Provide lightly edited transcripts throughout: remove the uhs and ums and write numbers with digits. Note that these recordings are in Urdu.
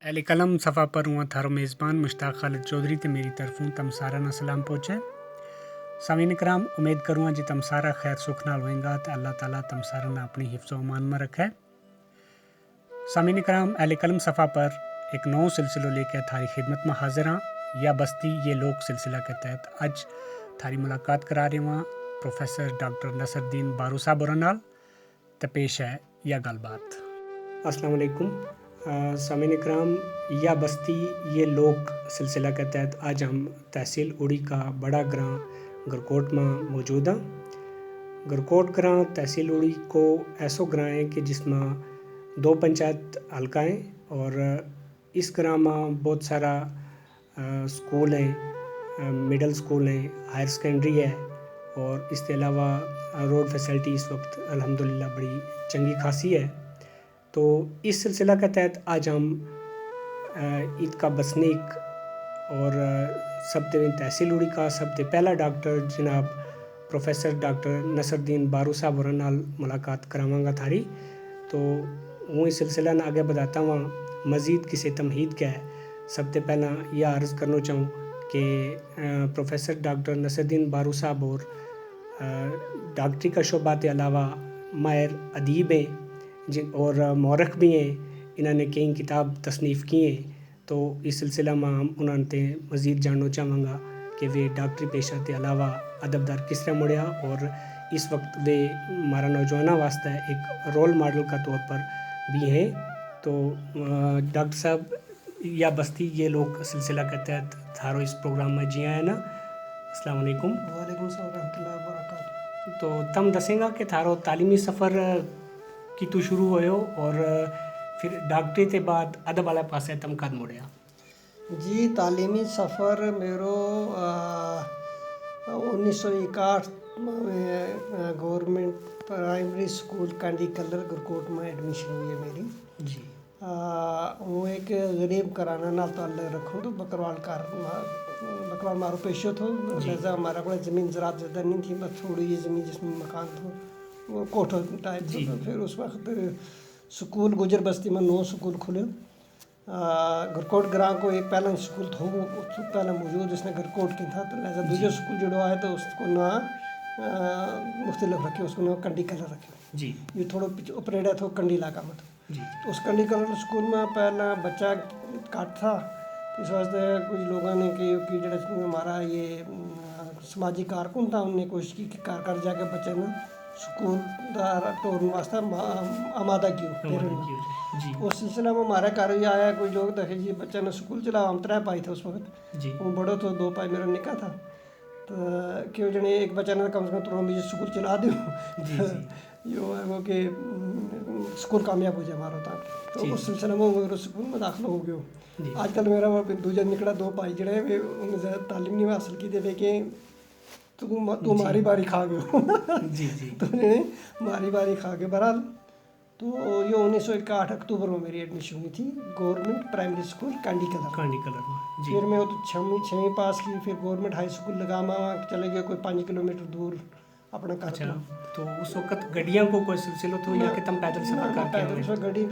اہل قلم صفحہ پر ہوا تھارو میزبان مشتاق خالد چودھری تے میری طرفوں تم سارا نہ سلام پہنچے. سامعین کرام امید کروں جی تم سارا خیر سکھ نال ہوئیں گا تے اللہ تعالیٰ تم سارا نہ اپنی حفظ و امان میں رکھے. سامعین کرام اہل قلم صفحہ پر ایک نو سلسلہ لے کے تھاری خدمت میں حاضر ہاں. یا بستی یہ لوگ سلسلہ کے تحت اج تھاری ملاقات کرا رہے ہاں پروفیسر ڈاکٹر نصر الدین بارو صاحب اور نال تے پیش ہے یا گل بات. السلام علیکم سامعین کرام. یا بستی یہ لوگ سلسلہ کے تحت آج ہم تحصیل اڑی کا بڑا گراں گرکوٹ میں موجود ہیں. گرکوٹ گراں تحصیل اڑی کو ایسو گراں ہے کہ جس میں 2 پنچایت حلقہ ہیں اور اس گراں میں بہت سارا سکول ہیں, مڈل سکول ہیں, ہائر سیکنڈری ہے اور اس کے علاوہ روڈ فیسلٹی اس وقت الحمدللہ بڑی چنگی خاصی ہے. تو اس سلسلہ کے تحت آج ہم عید کا بسنیک اور سب تحصیل اڑی کا سب پہلا ڈاکٹر جناب پروفیسر ڈاکٹر نصر الدین بارو صاحب اور نال ملاقات کراواں گا تھاری. تو وہ اس سلسلہ نہ آگے بتاتا ہوں. مزید کسی تمہید کیا ہے سب سے پہلا یہ عرض کرنا چاہوں کہ پروفیسر ڈاکٹر نصر الدین بارو صاحب اور ڈاکٹری کا شعبہ کے علاوہ ماہر ادیب ہیں اور مورخ بھی ہیں. انہوں نے کئی کتاب تصنیف کی ہیں. تو اس سلسلہ میں ہم انہوں نے مزید جاننا چاہوں گا کہ وہ ڈاکٹری پیشہ کے علاوہ ادبدار کس طرح مڑیا اور اس وقت وہ ہمارا نوجوانوں واسطے ایک رول ماڈل کا طور پر بھی ہیں. تو ڈاکٹر صاحب یا بستی یہ لوگ سلسلہ کے تحت تھارو اس پروگرام میں جی آئے نا. السلام علیکم. وعلیکم السلام ورحمۃ اللہ وبرکاتہ. تو تم دسیں گا کہ تھارو تعلیمی سفر کی تو شروع ہوئے ہو اور پھر ڈاکٹری کے بعد ادب والے پاسے تم کد مڑیا؟ جی تعلیمی سفر میرو 1961 میں گورنمنٹ پرائمری سکول کانڈی کلر گرکوٹ میں ایڈمیشن ہوئی ہے میری. جی. وہ ایک غریب کرانا نال تعلق رکھوں تو بکروال مارو پیشو تھو. لہذا ہمارا کوئی زمین زراعت زیادہ نہیں تھی, بس تھوڑی یہ زمین جس میں مکان تھا وہ کوٹھو ٹائپ تھا. پھر اس وقت سکول گجر بستی میں 9 سکول کھلے. گرکوٹ گراں کو ایک پہلا سکول تھو پہلا موجود جس نے گرکوٹ کی تھا. تو لہذا دوسرا سکول جڑو آئے تو اس کو نام مختلف رکھے, اس کو نام کنڈی کلر رکھے. جی. یہ تھوڑا اپریڈا تھا کنڈی علاقہ میں تھا. جی. تو اس کنڈی کلر اسکول میں پہلا بچہ کٹ تھا. اس واسطے کچھ لوگوں نے کہ جڑا ہمارا یہ سماجی کارکن تھا انہوں نے کوشش کی کہ کار جا کے بچے نے سکول ٹورن واسطے آمادہ کیوں. جی. اس سلسلہ میں ہمارے گھر بھی آیا کوئی لوگ دیکھے جی بچے نے سکول چلا. ہم 3 بھائی تھے اس وقت. جی. وہ بڑا تو 2 بھائی میرا نکا تھا. تو کیوں جنے ایک بچہ نے کم سے کم تروں مجھے سکول چلا دوں. جی. یہ ہے وہ کہ سکول کامیاب ہو جائے ہمارا تھا. تو اس سلسلے میں میرے سکول میں داخلہ ہو گیا. آج کل میرا دوجا نکلا 2 بھائی جڑے انہیں زیادہ تعلیم نہیں حاصل کی دے لیکن تو ماری باری کھا گئے. جی. جی. تو ماری باری کھا کے بہرحال تو یہ 1961 اکتوبر میں میری ایڈمیشن ہوئی تھی گورنمنٹ پرائمری اسکول کانڈی کلر میں. جی. پھر میں وہ تو 6ویں پاس کی. پھر گورنمنٹ ہائی اسکول لگاما چلے گیا کوئی 5 کلومیٹر دور اپنا گھر. اچھا. تو اس وقت گڈیاں کو کوئی سلسلہ تھو یا کہ تم پیدل سفر کر کے پیدل سے گڈی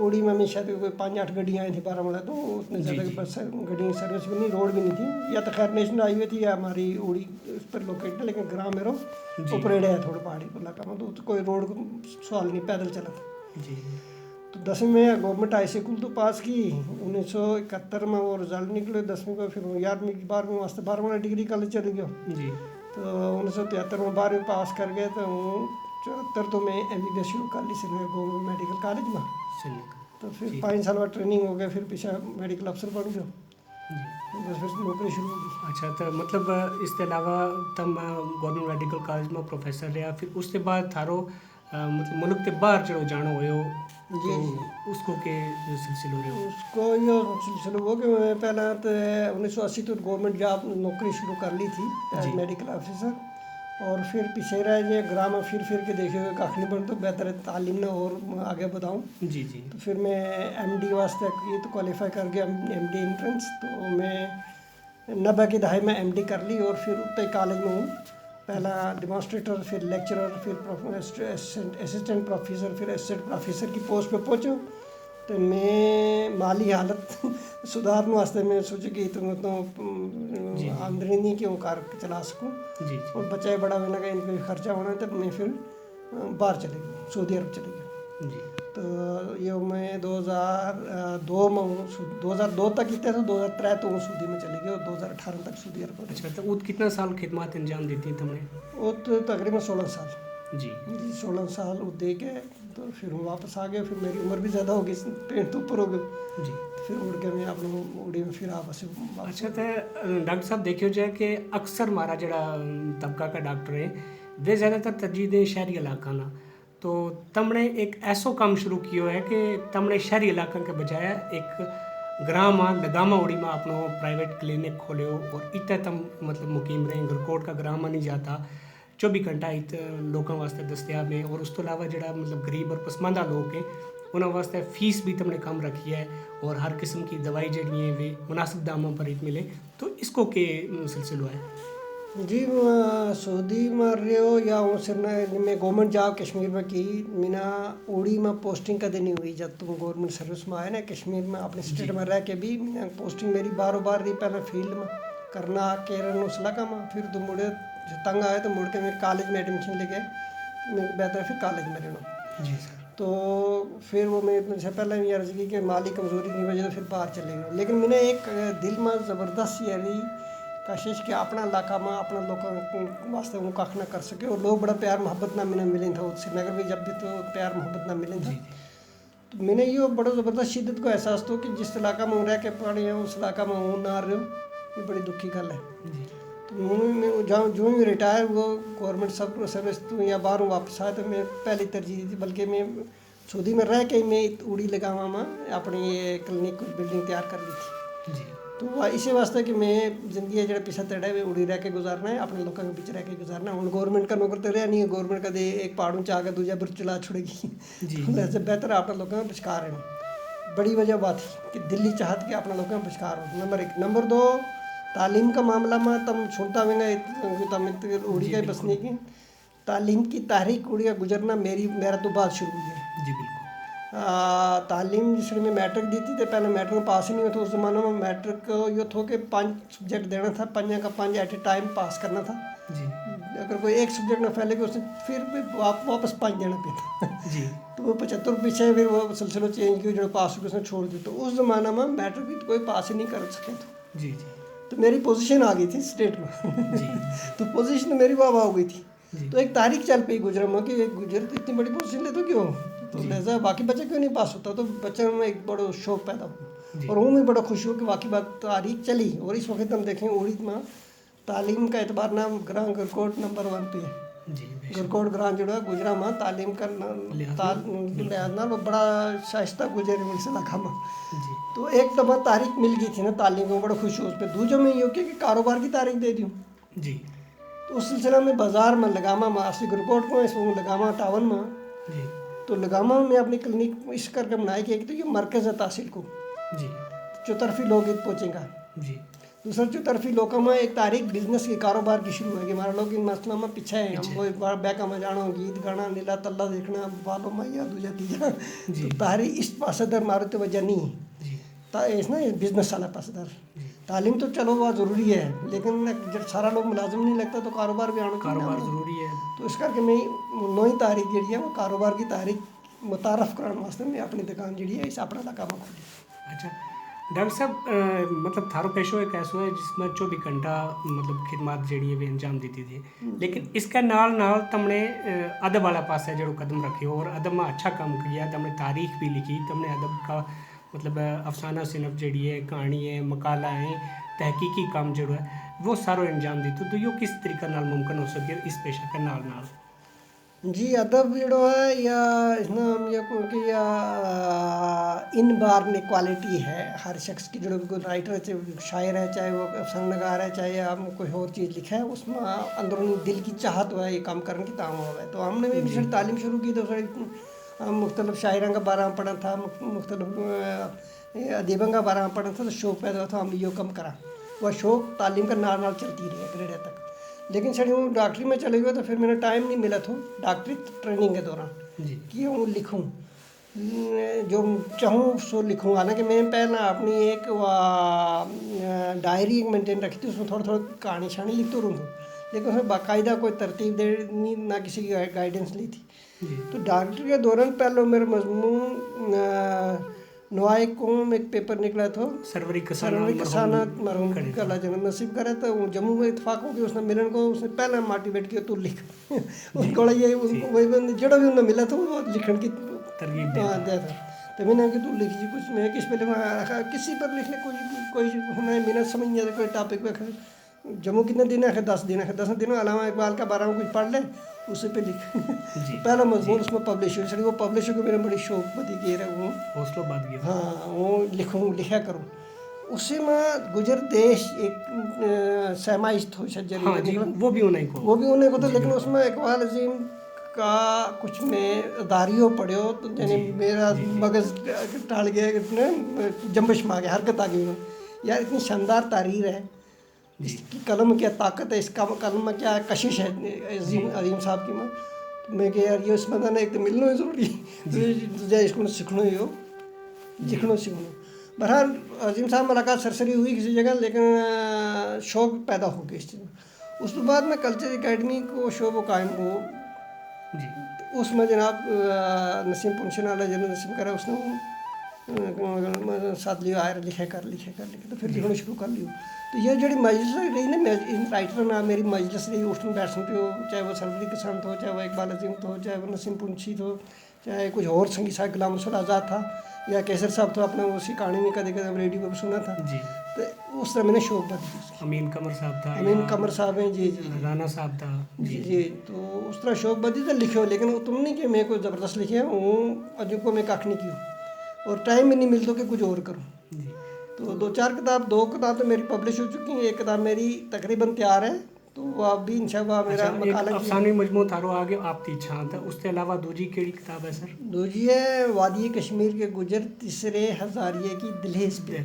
اوڑی میں بھی شاید کوئی 5-8 گڈیاں آئی تھیں بارہمولہ. تو اتنے زیادہ بس گڈی سروس بھی نہیں, روڈ بھی نہیں تھی. یا تو خیر نیشنل ہائی وے تھی یا ہماری اوڑی اس پر لوکیٹ ہے. لیکن گراں میرا اوپریڈ ہے تھوڑا پہاڑی علاقہ میں. تو کوئی روڈ سوال نہیں, پیدل چلا تھا. جی. تو 10ویں میں گورنمنٹ ہائی اسکول تو پاس کی. 1971 میں وہ رزلٹ نکلے 10ویں کا. پھر 11ویں 12ویں واسطے بارہمولہ ڈگری کالج چلے گیا. جی. تو 1973 میں 12ویں پاس کر گئے. تو 74 تو میں ایم بی بی ایس شروع کر لی سری نگر گورنمنٹ میڈیکل کالج میں. تو پھر 5 سال بعد ٹریننگ ہو گیا. پھر پیچھے میڈیکل افسر بن گیا. بس پھر نوکری شروع ہو گئی. اچھا. تو مطلب اس کے علاوہ تم گورنمنٹ میڈیکل کالج میں پروفیسر رہا. پھر اس کے بعد تھارو مطلب ملک کے باہر چلو جانا ہوئے ہو. جی. اس کو کہ سلسلہ رہے ہو؟ اس کو یہ سلسلہ ہوا کہ میں پہلا تو 1980 تو گورنمنٹ جاب نوکری شروع کر لی تھی ایز میڈیکل آفیسر. اور پھر پیچھے رہ جائے گراں میں پھر کے دیکھے ہوئے کاخ نہیں بن تو بہتر تعلیم نہ اور آگے بتاؤں. جی. جی. تو پھر میں ایم ڈی واسطے یہ تو کوالیفائی کر گیا ایم ڈی انٹرنس. تو میں 90 کی دہائی میں ایم ڈی کر لی. اور پھر اتنے کالج میں ہوں پہلا ڈیمانسٹریٹر, پھر لیکچرر, پھر اسسٹنٹ پروفیسر, پھر اسسٹنٹ پروفیسر کی پوسٹ پہ پہنچا. تو میں مالی حالت سدھارنے واسطے میں سوچا کہ تو آمدنی نہیں کہ وہ کار چلا سکوں. جی اور بچہ بڑا ہونے کا ان کا خرچہ ہونا ہے. تو میں پھر باہر چلے گیا, سعودی عرب چلے گیا. جی. تو یہ میں 2002 تک ہی تھا. تو 2003 تو وہ سعودی میں چلے گئے اور 2018 تک سعودی عرب. اچھا, تو وہ کتنا سال خدمات انجام دیتی ہیں تم نے؟ وہ تو تقریباً 16 سال. جی 16 سال وہ دے کے تو پھر ہم واپس آ گئے. پھر میری عمر بھی زیادہ ہو گئی, پیٹ تو اوپر ہو گئی. جی. پھر اڑ کے میں اپنے اڑی میں پھر آپ سے. اچھا, تو ڈاکٹر صاحب دیکھو جائے کہ اکثر ہمارا جڑا طبقہ کا ڈاکٹر ہے وہ زیادہ تر ترجیح دیں شہری علاقہ نا. تو تم نے ایک ایسو کام شروع کیا ہے کہ تم نے شہری علاقہ کے بجائے ایک گراں ماں لگاما اڑی میں اپنا پرائیویٹ کلینک کھولے ہو اور اتنے تم مطلب مقیم رہیں. گرکوٹ کا گراں ماں نہیں جاتا, 24 گھنٹہ لوگوں واسطے دستیاب ہے. اور اس تو علاوہ جڑا مطلب غریب اور پسماندہ لوگ ہیں انہوں واسطے فیس بھی تم نے کم رکھی ہے اور ہر قسم کی دوائی جڑی ہیں وہ مناسب داموں پر ہی ملے. تو اس کو کہ سلسلہ ہے؟ جی سعودی میں رہے ہو یا میں گورنمنٹ جاب کشمیر میں کی. مینا اوڑی میں پوسٹنگ کدے نہیں ہوئی جب تم گورنمنٹ سروس میں آئے نا کشمیر میں اپنے اسٹیٹ میں رہ کے بھی. پوسٹنگ میری بار رہی پہلے فیلڈ میں کرنا کیرن اس علاقہ میں. پھر تو مڑے تنگ آئے تو مڑ کے میں کالج میں ایڈمیشن لے گئے. میں بہتر پھر کالج میں رہنا. جی سر. تو پھر وہ میں سے پہلے بھی عرض کی کہ مالی کمزوری کی وجہ سے پھر باہر چلے گئے. لیکن میں نے ایک دل میں زبردست یہ رہی کوشش کہ اپنا علاقہ میں اپنا لوگوں واسطے وہ کھ نہ کر سکے. اور لوگ بڑا پیار محبت نہ میں ملے تھا. سری نگر میں جب بھی تو پیار محبت نہ ملے تھا. تو میں نے یہ بڑا زبردست شدت کو احساس تو کہ جس علاقہ میں رہ کے پڑھے ہیں اس علاقہ میں وہ نہ رہے ہوں, یہ بڑی دکھی گل ہے. تو جو ہی ریٹائر ہوا گورنمنٹ سروس تو یا باہر واپس آئے تو میں پہلی ترجیح دی تھی. بلکہ میں سعودی میں رہ کے میں اوڑی لگاوا میں اپنی یہ کلینک بلڈنگ تیار کر لی تھی. تو اسی واسطے کہ میں زندگی جڑا پیچھا تڑا ہے اوڑی رہ کے گزارنا ہے, اپنے لوگوں کے پیچھے رہ کے گزارنا ہے. ہوں گورنمنٹ کا نوکر تو رہا نہیں ہے. گورنمنٹ کا دے ایک پہاڑوں چاہ کے دوجا برج چلا چھوڑے گی. ایسے بہتر ہے اپنے لوگوں میں بچکار رہنا. بڑی وجہ بات تھی کہ دلی چاہت کہ اپنے لوگوں میں بچکار ہو. نمبر 1. نمبر 2 تعلیم کا معاملہ میں تم سنتا ہوئے گا تم اوڑی کا بسنے کی تعلیم کی تحریک اوڑی کا گزرنا میرا تو بات شروع ہوئی ہے. جی بالکل. تعلیم جس میں میٹرک دی تھی تو پہلے میٹرک میں پاس ہی نہیں ہوتا. اس زمانے میں میٹرک یہ تھو کہ 5 سبجیکٹ دینا تھا, 5 کا 5 ایٹ اے ٹائم پاس کرنا تھا. جی. اگر کوئی ایک سبجیکٹ نہ پھیلے گا اس نے پھر بھی واپس 5 دینا پڑتا. جی. تو وہ 75 پیچھے پھر وہ سلسلہ چینج کیا جو پاس ہو کے اس نے چھوڑ دی. تو اس زمانہ میں میٹرک بھی کوئی پاس ہی نہیں کر سکے تھا. جی جی. تو میری پوزیشن آ گئی تھی اسٹیٹ میں. جی. تو پوزیشن میری واہ ہو گئی تھی. تو ایک تاریخ چل پئی گجرا میں کہ گجر تو اتنی بڑی پوزیشن لے تو کیوں, تو لہٰذا باقی بچے کیوں نہیں پاس ہوتا. تو بچوں میں ایک بڑا شوق پیدا ہوا اور ہوں بھی بڑا خوش ہوا کہ واقعی بات تاریخ چلی. اور اس وقت ہم دیکھیں اوڑی میں تعلیم کا اعتبار نام گراں گرکوٹ نمبر 1 پہ ہے. گرکوٹ گراں جڑا گجرا میں تعلیم کا لحاظ نہ وہ بڑا شائستہ گزر اس علاقہ میں. تو ایک دفعہ تاریخ مل گئی تھی نا تعلیم کو, بڑا خوش ہو اس پہ. دوسروں میں یہ کہ کاروبار کی تاریخ دے دوں. جی. تو اس سلسلہ میں بازار میں لگاما میں اصلی گرکوٹ میں اس میں لگاما ٹاؤن میں. تو لگاما میں اپنی کلینک اس کر کے بنائی کہ ایک تو یہ مرکز ہے تحصیل کو. جی. چوطرفی لوگ پہنچیں گا. جی. دوسرا چوطرفی لوگوں میں ایک تاریخ بزنس کے کاروبار کی شروع ہے کہ ہمارا لوگ ان مسئلہ میں پیچھے ہیں. ہم کوئی بیکا میں جانا گیت گانا نیلا تلا دیکھنا بالوں میں یا دوجا تیجا. تو تاریخ اس پاسے در مارو توجہ نہیں ہے. اس نا بزنس والا پاسے در. تعلیم تو چلو بہت ضروری ہے لیکن جب سارا لوگ ملازم نہیں لگتا تو کاروبار بھی آنا کاروبار ضروری ہے. تو اس کر کے میں نوئی تاریخ جڑی ہے وہ کاروبار کی تاریخ متعارف کرانے واسطے میں اپنی دکان جڑی ہے اس اپنا علاقہ میں کھولی. اچھا ڈاکٹر صاحب مطلب تھارو پیشو ایک ایسا ہے جس میں 24 گھنٹہ مطلب خدمات جڑی ہے وہ انجام دیتی تھی. لیکن اس کے نال تم نے ادب والا پاس ہے جڑو قدم رکھے اور ادب میں اچھا کام کیا. تم نے تاریخ بھی لکھی, تم نے ادب کا مطلب افسانہ صنف جڑی ہے کہانی ہے مقالہ ہے تحقیقی کام جڑو ہے وہ سارو انجام دیتے. تو یہ کس طریقے نال ممکن ہو سکے اس پیشہ کے نال نال؟ جی ادب جڑو ہے یا اس میں ہم یہ کہ یا ان بار میں کوالٹی ہے ہر شخص کی. جڑو کوئی رائٹر ہے شاعر ہے چاہے وہ افسانہ نگار ہے چاہے ہم کوئی اور چیز لکھا ہے اس میں اندرونی دل کی چاہت ہوا ہے یہ کام کرنے کی تام ہوا ہے. تو ہم نے بھی پھر تعلیم شروع کی تو مختلف شاعروں کا بارہ پڑھا تھا مختلف ادیبوں کا بارہ پڑھا تھا. تو شوق پیدا ہوا تھا ہم یہ کم کرا. وہ شوق تعلیم کا نال چلتی رہی ہے گریڈ تک. لیکن سر ہوں ڈاکٹری میں چلے گئے تو پھر میرا ٹائم نہیں ملا تھا ڈاکٹری ٹریننگ کے دوران کہ ہوں لکھوں. جو چاہوں سو لکھوں. حالانکہ میں نے پہلے اپنی ایک ڈائری مینٹین رکھی تھی, اس میں تھوڑا تھوڑا کہانی شانی لکھتے رہوں گا, لیکن اس میں باقاعدہ کوئی ترتیب دے نہ کسی کی گائیڈنس لی تھی. تو ڈاکٹر کے دوران پہلے میرا مضمون نوائے قوم ایک پیپر نکلا تھا, سروری کسانہ مرحوم کا اللہ جنت نصیب کرے. تو وہ جموں میں اتفاق ہو کہ اس نے ملن کو اس نے پہلے موٹیویٹ کیا تو لکھ. اس کو یہ جڑا بھی انہیں ملا تھا وہ لکھن کی ترغیب دیا تھا. تو میں نے کہ تو لکھ جی کچھ, میں کس پہ لکھا, کسی پر لکھ لے, کوئی ہمیں محنت سمجھ نہیں آتا کوئی ٹاپک پہ. جموں کتنے دن ہے, 10 دن ہے, 10 دنوں علامہ اقبال کا بارے میں کچھ پڑھ لے اسی پہ لکھ. پہلا مضمون اس میں پبلش ہوئی, وہ پبلش ہو کے میرا بڑی شوق بدی گئی رہا وہ حوصلہ بات گیا. ہاں وہ لکھا کروں. اسی میں گجر دیش ایک سیمائش تھو شجری, وہ بھی انہیں کو تھا, لیکن اس میں اقبال عظیم کا کچھ میں اداریوں پڑھو تو یعنی میرا مغز ٹال گیا, جنبش میں آ گیا, حرکت آ گئی میں. یار اتنی شاندار تحریر ہے, اس کی قلم کیا طاقت ہے, اس کا قلم میں کیا کشش ہے عظیم صاحب کی. میں کہ یار یہ اس میں ایک تو ملنا ہی ضروری, اس کو سیکھنا ہی ہو, لکھنا سیکھنا. بہرحال عظیم صاحب ملاقات سرسری ہوئی کسی جگہ, لیکن شوق پیدا ہو گیا اس چیز میں. اس کے بعد میں کلچر اکیڈمی کو شعبہ قائم ہو, اس میں جناب نسیم پنشن والا جنرل نسیم کرا, اس نے ساتھ لیا آئر لکھے کر تو پھر لکھنا شروع کر لیو. تو یہ جڑی مجلس رہی نا, رائٹر میں میری مجلس رہی, اٹھن بیٹھن پہ ہو, چاہے وہ سروری کسان تھو, چاہے وہ اقبال عظیم تھو, چاہے وہ نسیم پنچھی تھو, چاہے کچھ اور سنگی صاحب غلام رسول آزاد تھا, یا کیسر صاحب تھا اپنا اسی کہانی میں کدے کدے ریڈیو پہ سنا تھا. تو اس طرح میں نے شوق بدل دی. امین قمر صاحب تھا, امین قمر صاحب ہیں, جی رانا صاحب تھا, جی. تو اس طرح شوق بدی تو لکھو, لیکن وہ تم نہیں کہ میں کوئی زبردست لکھے ہوں, اجو کو میں کھ نہیں کیوں, اور ٹائم بھی نہیں ملتا کہ کچھ اور کروں. تو 2-4 کتاب, 2 کتاب تو میری پبلش ہو چکی ہیں, ایک کتاب میری تقریباً تیار ہے, تو وہ اب بھی انشاءاللہ میرا مقالہ افسانوی مجموعہ تھارو آگے آپ کی چھان تھا. اس کے علاوہ دوجی کیڑی کتاب ہے سر؟ دوجی ہے وادی کشمیر کے گجر تیسرے ہزاریے کی دہلیز پہ.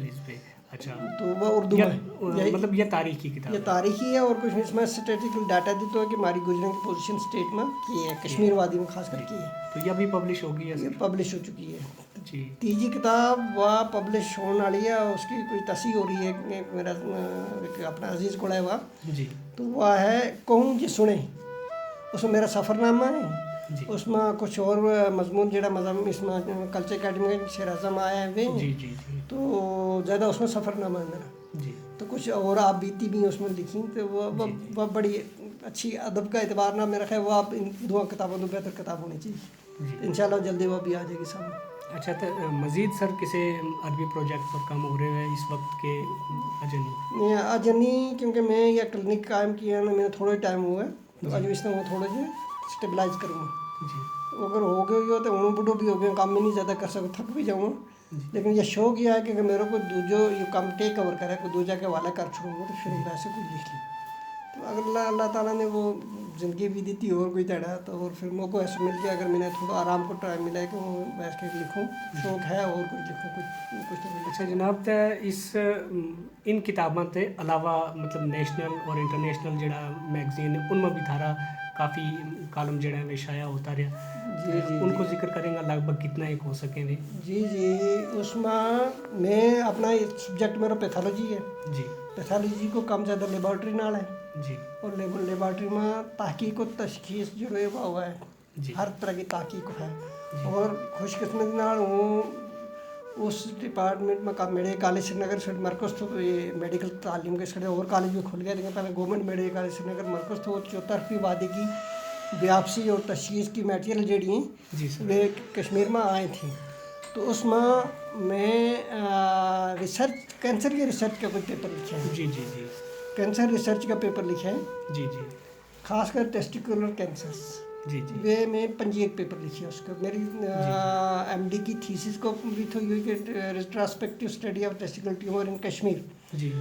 اچھا, تو وہ اردو میں, مطلب یہ تاریخی کتاب, یہ تاریخی ہے, اور کچھ اس میں اسٹیٹسٹیکل ڈاٹا دیتا ہے کہ ہماری گجروں کی پوزیشن اسٹیٹ میں کی ہے, کشمیر وادی میں خاص کر کی ہے. تو یہ بھی پبلش ہو گئی ہے؟ یہ پبلش ہو چکی ہے. جی. تیجی کتاب وہ پبلش ہونے والی ہے, اس کی کوئی تصحیح ہو رہی ہے, میرا اپنا عزیز کو ہے وہ. جی. تو وہ ہے کہوں جی سنے, اس میں میرا سفر نامہ ہے, اس میں کچھ اور مضمون جڑا مضمون اس میں کلچر اکیڈمی کا شیر اعظم آیا ہے وہ, تو زیادہ اس میں سفر نامہ ہے میرا. تو کچھ اور آپ بیتی بھی اس میں لکھی, تو وہ بڑی اچھی ادب کا اعتبار نہ میرا خیال وہ آپ ان 2 کتابوں تو بہتر کتاب ہونی چاہیے. انشاءاللہ جلدی وہ بھی آ جائے گی سامنے. اچھا, تو مزید سر کسی ادبی پروجیکٹ پر کام ہو رہے ہیں اس وقت کے؟ اجنی کیونکہ میں یہ کلینک قائم کیا ہے نا, میں تھوڑا ہی ٹائم ہوا ہے, تو اج اس نے وہ تھوڑا جی اسٹیبلائز کروں گا. اگر ہو گیا ہو تو ہوں بڈھو بھی ہو گیا, کام بھی نہیں زیادہ کر سکتا, تھک بھی جاؤں گا. لیکن یہ شوق یہ ہے کہ میرے کو جو یہ کام ٹیک کور کرے, کوئی دوجا کے حوالہ کر چھوڑوں گا, تو پھر ویسے کوئی لکھ لیں. تو اگر اللہ تعالیٰ نے وہ زندگی بھی دی تھی اور کوئی تڑا, تو اور پھر موقع ایسے مل گیا, اگر میں نے تھوڑا آرام کو ٹائم ملا ہے کہ وہ بیٹھ کے لکھوں, شوق ہے اور کوئی لکھوں کچھ تو. اچھا جناب, تو ان کتابوں کے علاوہ مطلب نیشنل اور انٹرنیشنل جڑا میگزین ہے, ان میں بھی تھارا کافی کالم جڑا ہے شائع ہوتا رہا. جی. ان کو ذکر کریں گا لگ بھگ کتنا ایک ہو سکیں گے؟ جی. اس میں اپنا سبجیکٹ میرا پیتھالوجی ہے. جی. پیتھالوجی کو کم زیادہ لیبارٹری نال ہے. جی. اور لیبارٹری میں تحقیق و تشخیص جو ہے وہ ہوا ہے, ہر طرح کی تحقیق ہے. اور خوش قسمتی نال ہوں اس ڈپارٹمنٹ میں میڈیکل کالج سری نگر سے مرکز تو یہ میڈیکل تعلیم کے سڑے اور کالج بھی کھل گیا, لیکن پہلے گورنمنٹ میڈیکل کالج سری نگر مرکز تو 34ویں وادی کی بیاپسی اور تشخیص کی میٹیریل جڑی ہیں وہ کشمیر میں آئی تھیں. تو اس میں ریسرچ کینسر کی ریسرچ کا کوئی پیپر لکھا ہے. جی. کینسر ریسرچ کا پیپر لکھا ہے. جی. خاص کر ٹیسٹیکولر کینسرس. جی. وہ میں 5 پیپر لکھے اس کا. میری ایم ڈی کی تھیسس کو کمپلیٹ ہوئی کہ ریٹراسپیکٹیو اسٹڈی آف ٹیسٹیکل ٹیومر ان کشمیر. جی.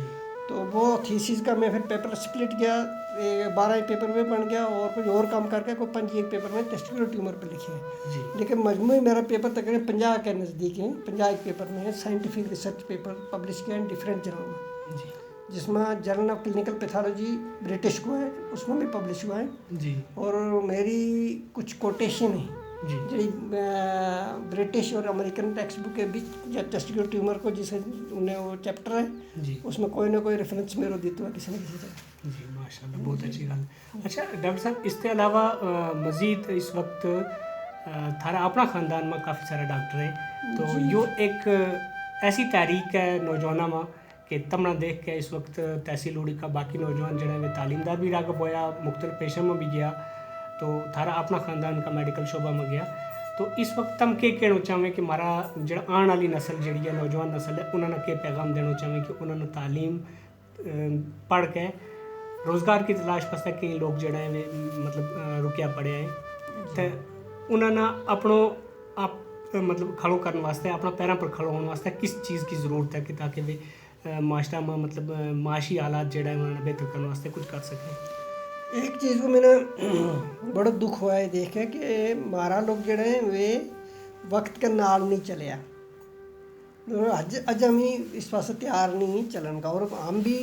تو وہ تھیسس کا میں پھر پیپر سپلٹ کیا, 12 پیپر میں بن گیا, اور کچھ اور کام کر کے کوئی 5 پیپر میں ٹیسٹیکولر ٹیومر پہ لکھے ہیں. لیکن مجموعی میرا پیپر تقریباً 50 کے نزدیک ہیں. 50 پیپر میں سائنٹیفک ریسرچ پیپر پبلش کیا ہیں ڈفرینٹ جرنل میں, جس میں journal of clinical pathology British کو ہے, اس میں بھی پبلش ہوا ہے. اور میری کچھ کوٹیشن ہیں جی جی برٹش اور امریکن ٹیکسٹ بک کے بیچ یا ٹیسٹیکل ٹیومر کو جسے انہیں وہ چیپٹر ہے جی اس میں کوئی نہ کوئی ریفرنس میرے دیتا ہے کسی نہ کسی جگہ. جی ماشاء اللہ بہت اچھی گل. اچھا ڈاکٹر صاحب اس کے علاوہ مزید اس وقت تھارا اپنا خاندان میں کافی سارے ڈاکٹر ہیں تو یہ ایک ایسی تحریک ہے نوجوانوں میں کہ تمنا دیکھ کے اس وقت تحصیل اوڑی کا باقی نوجوان جڑے ہیں تعلیم دار بھی راغب ہویا, مختلف پیشوں میں بھی گیا, تو تھارا اپنا خاندان کا میڈیکل شعبہ میں گیا. تو اس وقت تم کہ کہنا چاہیں کہ مارا جڑا آن والی نسل جڑی ہے نوجوان نسل ہے انہوں نے کہ پیغام دینا چاہیں کہ انہوں نے تعلیم پڑھ کے روزگار کی تلاش واسطے کئی لوگ جڑے ہیں مطلب رکیا پڑے ہیں تو انہوں نے اپنوں آپ مطلب کھڑو کرنے واسطے اپنا پیروں پر کھڑو ہونے واسطے کس چیز کی ضرورت ہے کہ تاکہ وہ معاشرہ میں مطلب معاشی حالات جڑے ہیں انہوں نے بہتر کرنے واسطے کچھ کر سکیں. ایک چیز کو میں نے بڑا دکھ ہوا ہے دیکھا کہ مارا لوگ جڑے ہیں وہ وقت کے نال نہیں چلیا. اج ہم اس واسطے تیار نہیں چلن کا اور ہم بھی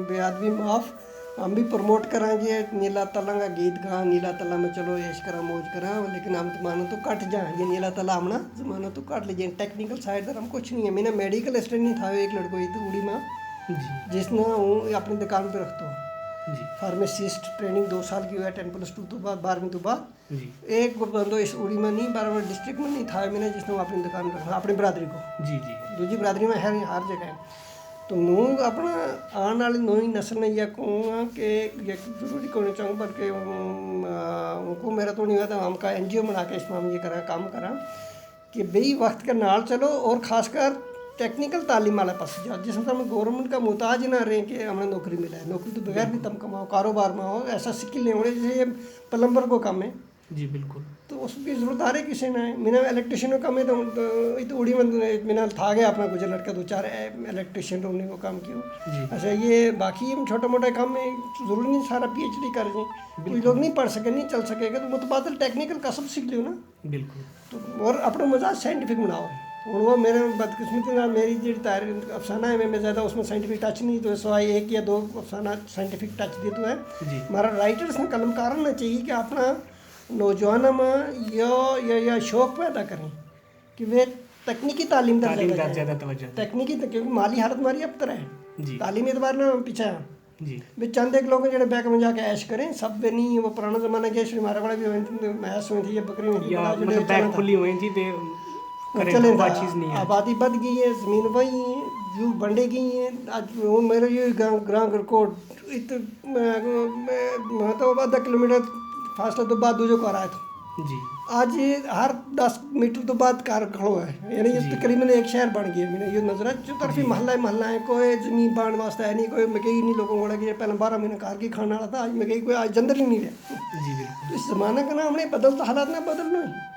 بے آدمی معاف ہم بھی پروموٹ کریں گے نیلا تلا کا گیت گاں نیلا تلا میں چلو عیش کرا موج کرا لیکن ہم زمانہ تو کٹ جائیں یہ نیلا تلا ہمنا زمانہ تو کٹ لیجیے. ٹیکنیکل سائڈ در ہم کچھ نہیں ہے. میں نے میڈیکل اسٹوڈنٹ نہیں تھا ایک لڑکوں تو اوڑی ماں جس نے ہوں اپنی دکان پہ رکھتا ہوں فارمیسسٹ ٹریننگ 2 سال کی ہوا ہے 10+2 تو بعد 12ویں تو بعد ایک بندو اس اوڑی میں نہیں بارہمولہ ڈسٹرکٹ میں نہیں تھا میں نے جس نے اپنی دکان پہ رکھا اپنی برادری کو جی جی دوسری برادری میں ہے ہر جگہ ہے. تو میں اپنا آنے والی نئی نسل نے یہ کہوں گا کہ ضروری کرنا چاہوں بلکہ ان کو میرا تو نہیں ہوا تھا ہم کا NGO بنا کے اس میں یہ کرا کام کرا کہ بھئی وقت کے نال چلو اور خاص کر ٹیکنیکل تعلیم والے پاس جاؤ جس میں ہم گورنمنٹ کا محتاج نہ رہیں کہ ہمیں نوکری ملا ہے. نوکری تو بغیر بھی تم کماؤ کاروبار میں ہو ایسا سکل نہیں ہونے جیسے یہ پلمبر کو کام ہے جی بالکل تو اس کی ضرورت آ رہی کسی نے میں نے الیکٹریشین کا کام ہے تو اوڑی میں نے تھا گیا اپنا گزر لڑکا 2-4 الیکٹریشین رونے کو کام کیا. اچھا یہ باقی چھوٹا موٹا کام میں ضروری نہیں سارا PhD کر جائیں. کوئی لوگ نہیں پڑھ سکے نہیں چل سکے گا تو متبادل ٹیکنیکل کا سب سیکھ لو نا بالکل تو اور اپنا مزاج سائنٹیفک بناؤ. اور وہ میرے بدقسمتی نہ میری جو تاریخ افسانہ ہے میں زیادہ اس میں سائنٹیفک ٹچ نہیں تو سوائے 1 یا 2 افسانہ سائنٹیفک ٹچ دی تو ہے. ہمارا رائٹرس نے قلم کارن نہ چاہیے کہ اپنا نوجوانوں میں یا شوق پیدا کریں کہ وہ تکنیکی تعلیم در زیادہ توجہ تکنیکی کیونکہ مالی حالت ہماری اب طرح ہے تعلیمی اعتبار نہ پیچھے ہیں جی بھی چند ایک لوگ جڑے بیک میں جا کے عیش کریں سب بھی نہیں وہ پرانا زمانہ کے ہمارے بڑے بھی محس ہوئی تھی یہ بکری ہوئی مطلب بیک کھلی ہوئی تھی چلیں تھا آبادی بد گئی ہے زمین وہی ہیں جو بنڈے گئی ہیں آج وہ میرے یہ گران گرکوٹ مطلب آدھا کلومیٹر فاصلہ تو بعد دوجو کار آئے تھا جی آج ہر 10 میٹر تو بعد کار کھڑو ہے یعنی یہ تقریباً ایک شہر بن گیا میں نے یہ نظر ہے جو طرفی محلہ ہے کوئی زمین بان واسطہ ہے نہیں کوئی مکئی نہیں لوگوں کو کہ پہلے 12 مہینے کار کی کھانا رہا تھا آج مکئی کوئی آج جندر ہی نہیں رہا جی تو اس زمانہ کا نام نہیں بدلتا حالات نہ بدلنا ہے.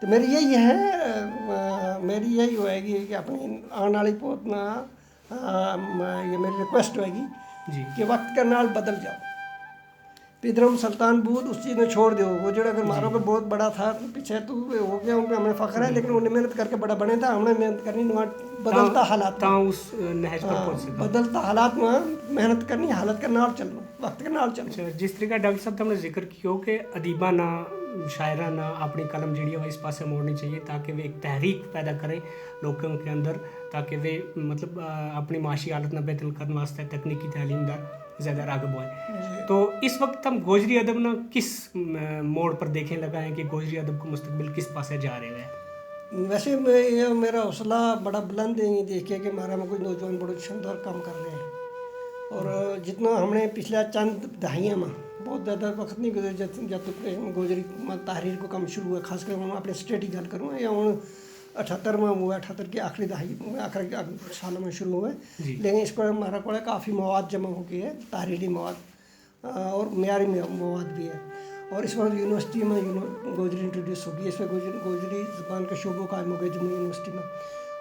تو میری یہی ہے میری یہی ہوئے گی کہ اپنی آنے والی پوتنا یہ میری ریکویسٹ ہوئے گی کہ وقت کا نال بدل جاؤ. پیدرم سلطان بود اس چیز نے چھوڑ دیو وہ جڑا اگر مارو کو بہت بڑا تھا پیچھے تو ہو گیا ان پہ ہمیں فخر ہے لیکن انہیں محنت کر کے بڑا بنے تھا ہم نے محنت کرنی بدلتا حالات بدلتا حالات میں محنت کرنی حالت کا نال چلنا وقت کے نال چلنا. جس طریقہ ڈاکٹر صاحب تم نے ذکر کیا کہ ادیبہ نہ شاعرہ نہ اپنی قلم جڑی ہے اس پاسے موڑنی چاہیے تاکہ وہ ایک تحریک پیدا کریں لوگوں کے اندر تاکہ وہ مطلب اپنی معاشی حالت نہ بہتر کرنے واسطے تکنیکی تعلیم دار زیادہ راغب ہوئے. تو اس وقت ہم گوجری ادب نہ کس موڑ پر دیکھیں لگا ہے کہ گوجری ادب کو مستقبل کس پاسے جا رہے ہیں. ویسے میرا حوصلہ بڑا بلند ہے یہ دیکھ کے کہ ہمارا میں کوئی نوجوان بڑے شاندار کام کر رہے ہیں اور جتنا ہم نے پچھلے چند دہائیوں میں بہت زیادہ وقت نہیں گزرا جب تک گوجری تحریر کو کام شروع ہوا خاص کر میں اپنے اسٹیٹ کی گل کروں یا ہوں 78 میں ہوا 78 کی آخری دہائی آخری سالوں میں شروع ہوئے لیکن اس کو ہمارا کو کافی مواد جمع ہو گئی ہے تحریری مواد اور معیاری مواد بھی ہے. اور اس وقت یونیورسٹی میں گوجری انٹروڈیوس ہوگی اس میں گوجری زبان کے شعبوں قائم ہو گئے جموں یونیورسٹی میں.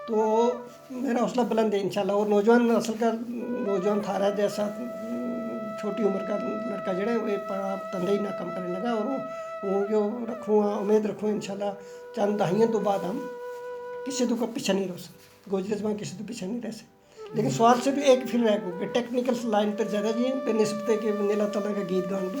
تو میرا حوصلہ بلند ہے انشاءاللہ اور نوجوان اصل کا نوجوان تھا رہا جیسا چھوٹی عمر کا لڑکا جڑا ہے وہ پڑھا تندہی نہ کم کرنے لگا اور وہ جو رکھوں امید رکھوں انشاءاللہ چند دہائیوں تو بعد ہم کسی تو پیچھے نہیں رہ سکتے گوجری زبان کسی تو پیچھے نہیں رہ سکتے. لیکن سوال سے بھی ایک پھر رہ گو کہ ٹیکنیکل لائن پر زیادہ جی بے نسبت ہے کہ نیلا تلا کا گیت گان بھی